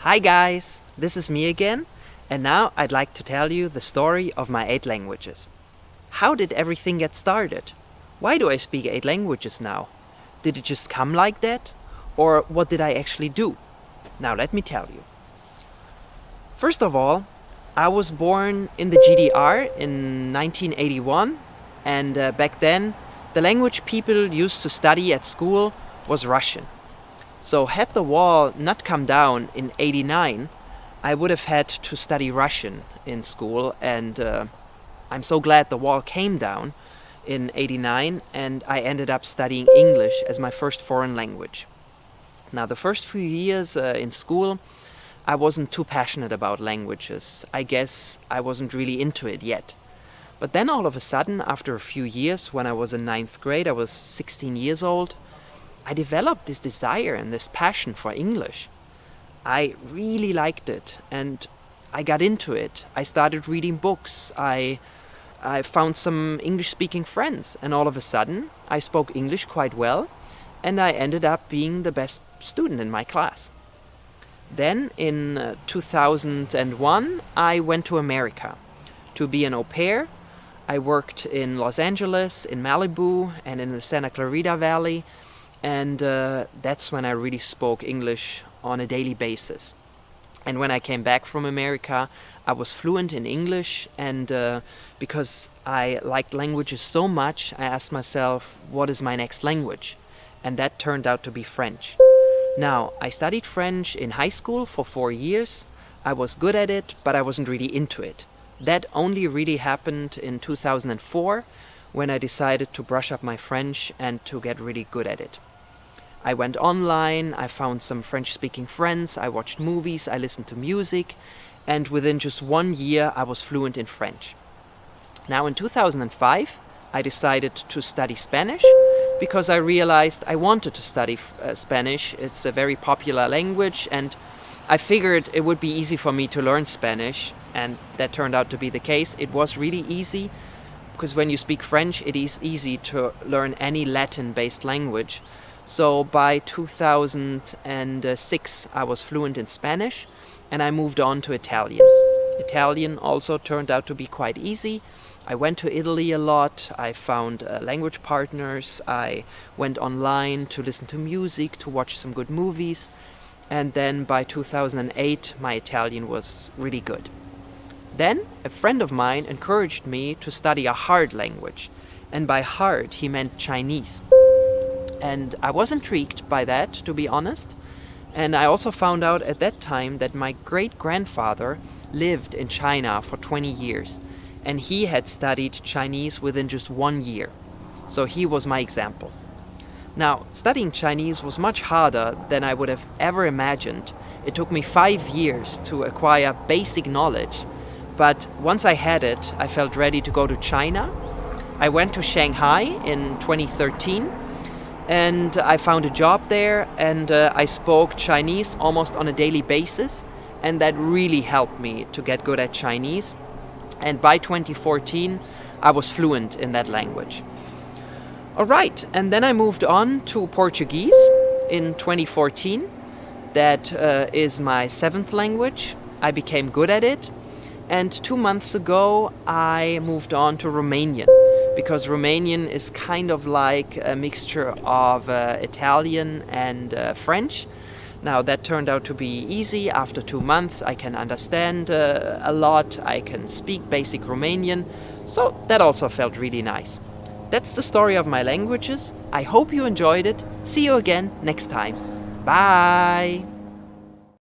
Hi guys, this is me again, and now I'd like to tell you the story of my 8 languages. How did everything get started? Why do I speak 8 languages now? Did it just come like that? Or what did I actually do? Now let me tell you. First of all, I was born in the GDR in 1981, and back then the language people used to study at school was Russian. So had the wall not come down in 89, I would have had to study Russian in school, and I'm so glad the wall came down in 89 and I ended up studying English as my first foreign language. Now the first few years in school I wasn't too passionate about languages. I guess I wasn't really into it yet. But then all of a sudden, after a few years, when I was in 9th grade, I was 16 years old, I developed this desire and this passion for English. I really liked it and I got into it. I started reading books. I found some English-speaking friends, and all of a sudden I spoke English quite well, and I ended up being the best student in my class. Then in 2001 I went to America to be an au pair. I worked in Los Angeles, in Malibu, and in the Santa Clarita Valley, and that's when I really spoke English on a daily basis. And when I came back from America, I was fluent in English, and because I liked languages so much, I asked myself, what is my next language? And that turned out to be French. Now, I studied French in high school for 4 years. I was good at it, but I wasn't really into it. That only really happened in 2004, when I decided to brush up my French and to get really good at it. I went online, I found some French-speaking friends, I watched movies, I listened to music, and within just 1 year I was fluent in French. Now in 2005 I decided to study Spanish because I realized I wanted to study Spanish. It's a very popular language, and I figured it would be easy for me to learn Spanish, and that turned out to be the case. It was really easy because when you speak French it is easy to learn any Latin-based language. So by 2006 I was fluent in Spanish, and I moved on to Italian. Italian also turned out to be quite easy. I went to Italy a lot, I found language partners, I went online to listen to music, to watch some good movies, and then by 2008 my Italian was really good. Then a friend of mine encouraged me to study a hard language, and by hard he meant Chinese. And I was intrigued by that, to be honest. And I also found out at that time that my great-grandfather lived in China for 20 years. And he had studied Chinese within just 1 year. So he was my example. Now, studying Chinese was much harder than I would have ever imagined. It took me 5 years to acquire basic knowledge. But once I had it, I felt ready to go to China. I went to Shanghai in 2013. And I found a job there, and I spoke Chinese almost on a daily basis, and that really helped me to get good at Chinese. And by 2014 I was fluent in that language. Alright, and then I moved on to Portuguese in 2014. That is my 7th language. I became good at it, and 2 months ago I moved on to Romanian, because Romanian is kind of like a mixture of Italian and French. Now that turned out to be easy. After 2 months I can understand a lot, I can speak basic Romanian, so that also felt really nice. That's the story of my languages. I hope you enjoyed it. See you again next time. Bye!